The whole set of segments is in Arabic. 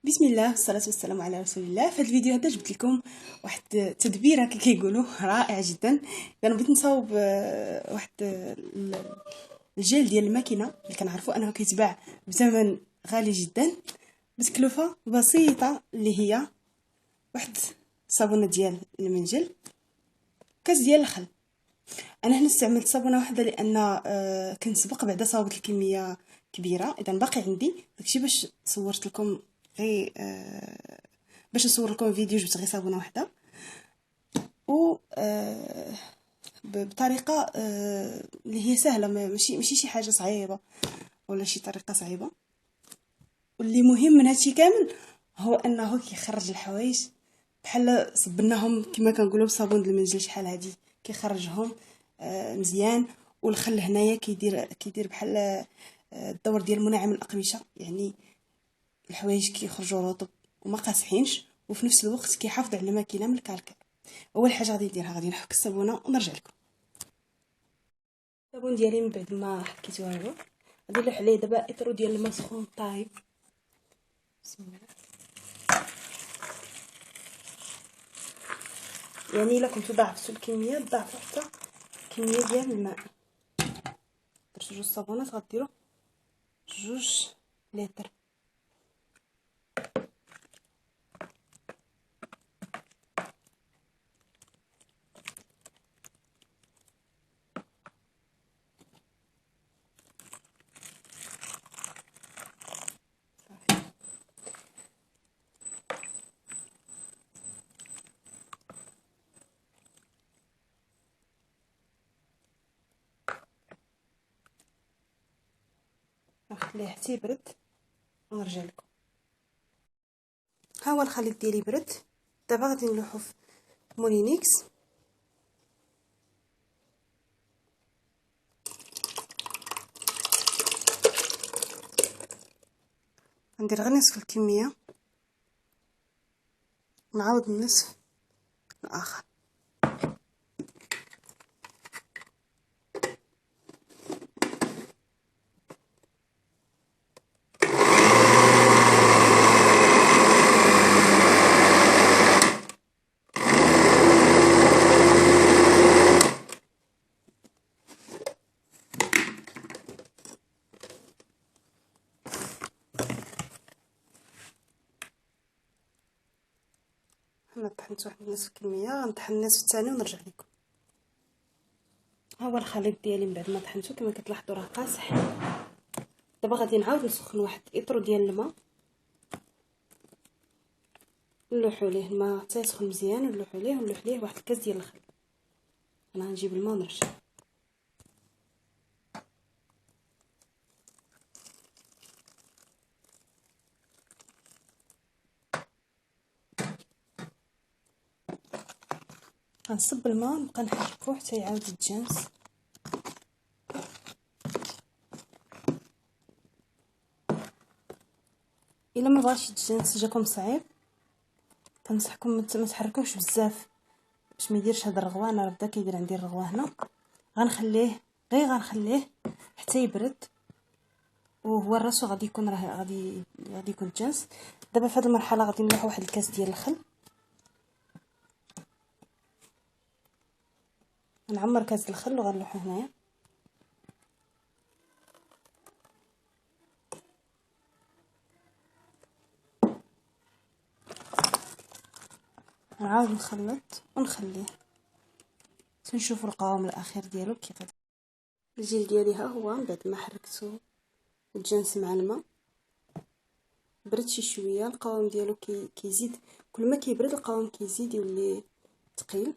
بسم الله والصلاه والسلام على رسول الله. في هذا الفيديو هذا جبت لكم واحد التدبيره كي كيقولوا رائع جدا. انا بغيت نصاوب واحد الجيل ديال الماكينه اللي كنعرفوا انه كيتباع بثمن غالي جدا بتكلفه بسيطه، اللي هي واحد صابونه ديال المنجل، كاس ديال الخل. انا هنا استعملت صابونه واحده لان كنت سبق بعدا صاوبت الكميه كبيره، اذا باقي عندي داكشي باش صورت لكم غير باش نصور لكم فيديو. جبت غير صابونه واحده و بطريقه اللي هي سهله، ماشي شي حاجه صعيبه ولا شي طريقه صعيبه. واللي مهم من هادشي كامل هو انه كيخرج الحوايج بحال صبناهم كما كنقولوا بصابون المنجل شحال هادي، كيخرجهم مزيان. والخل هنايا كيدير بحال الدور ديال منعم الاقمشه، يعني الحوايج كيخرجوا رطب وما قاصحينش، وفي نفس الوقت كيحافظ على الماكينه من الكالكال. اول حاجه غادي نديرها غادي نحك الصابونه ونرجع لكم. الصابون ديالي من بعد ما حكيتوها له غادي نلوح عليه دابا اطرو ديال الماء سخون طايب. بسم الله. يعني الا كنتو ضاعفتوا الكميه ضاعفوا حتى الكميه ديال الماء. درتو جوج صابونات غديروا 2 لتر. نخليه حتى يبرد ونرجع لكم. ها هو الخليط ديالي برد. دابا غادي نلوحو في مولينيكس. ندير غير نصف الكميه نعاود النصف الاخر. حنا طحنت واحد نصف الكميه، غنطحن النصف الثاني ونرجع لكم. ها هو الخليط ديالي من بعد ما طحنته كما كتلاحظوا راه قاصح. دابا غادي نعاود نسخن واحد اطرو ديال الماء، نلوحوا ليه الماء حتى يسخن مزيان، ونلوح ليه واحد الكاس ديال الخل. انا غنجيب الماء ونرجع. غنصب الماء ونبقى نحركوه حتى يعاود يتجانس. الا ما بغاش يتجانس جاكم صعيب كنصحكم ما تحركوش بزاف باش ما يديرش هذا الرغوه. انا بدا كيدير عندي الرغوه هنا. غنخليه حتى يبرد، وهو راسو غادي يكون راه غادي يكون جاهز. دابا في هذه المرحله غادي نلوح واحد الكاس ديال الخل. نعمر كاس الخل وغنلوحو هنايا. نعاود نخلط ونخليه نشوفوا القوام الاخير ديالو كي غادي. الجيل ديالي ها هو من بعد ما حركته وتجانس مع الماء برد شي شويه. القوام ديالو كيزيد كل ما كيبرد القوام كيزيد يولي ثقيل.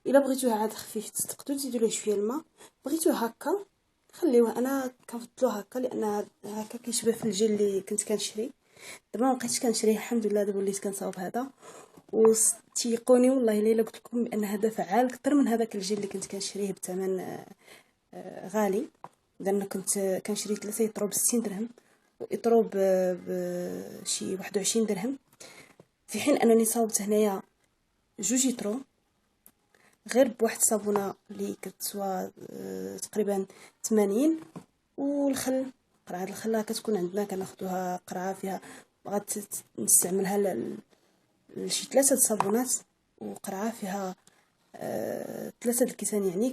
الا بغيتوه عاد خفيف تقدروا تزيدوا له شويه الماء. بغيتوه هكا خليوه. انا كنفضلو هكا لان هكا كيشبه في الجيل اللي كنت كنشري. دابا ما بقيتش كنشريه الحمد لله، دابا وليت كنصاوب هذا. وتيقوني والله الا قلت لكم بان هذا فعال اكثر من هذاك الجيل اللي كنت كنشريه بثمن غالي. لان كنت كنشري 3 يطرو ب60 درهم ويطرو بشي 21 درهم، في حين انني صاوبت هنايا 2 يطرو غير بواحد الصابونه اللي كتسوى تقريبا 80. والخل قرعه الخل كتكون عندنا كناخذوها قرعه فيها بغات نستعملها لشي 3 الصابونات وقرعه فيها 3 الكيسان، يعني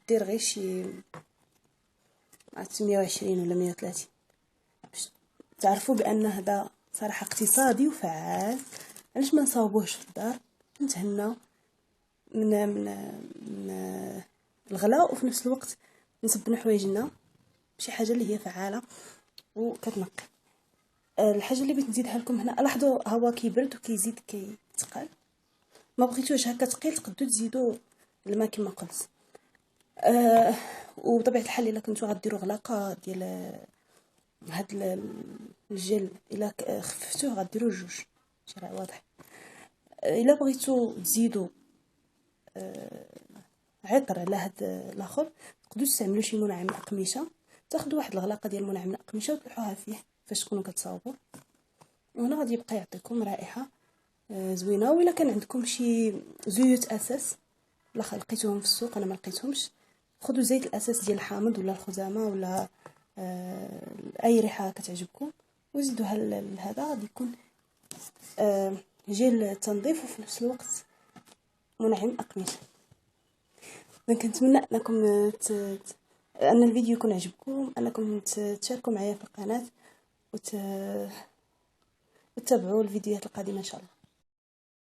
كدير غير شي 120 ولا 130 باش تعرفوا بان هذا صراحه اقتصادي وفعال. علاش ما نصاوبوهش في الدار نتهناو من الغلاء، وفي نفس الوقت نصبنوا حوايجنا بشي حاجه اللي هي فعاله وكتنقي. الحاجه اللي بغيت نزيدها لكم هنا، لاحظوا هو كيبرد وكيزيد كيتقل، ما بغيتوش هكا ثقيل تقدروا تزيدوا الماء كما قلت. وبطبيعه الحال الا كنتو غديروا غلاقه ديال هاد الجل، الا خففتوه غديروا 2 شي واضح. الا بغيتو تزيدوا عطر على هاد الاخر تقدروا تستعملوا شي منعم اقمشه، تاخذوا واحد الغلاقه ديال منعم الاقمشه وتلوحوها فيه فاش تكونوا كتصاوبوا، وهنا غادي يبقى يعطيكم رائحه زوينه. ولا كان عندكم شي زيوت اساس لا لقيتوهم في السوق، انا ما لقيتهمش، خذوا زيت الاساس ديال الحامض ولا الخزامه ولا اي ريحه كتعجبكم وزيدوها لهذا، غادي يكون جيل تنظيف وفي نفس الوقت منعم اقمشه. كنتمنى انكم ان الفيديو يكون عجبكم، انكم تشاركوا معايا في القناه وتتابعوا الفيديوهات القادمه ان شاء الله.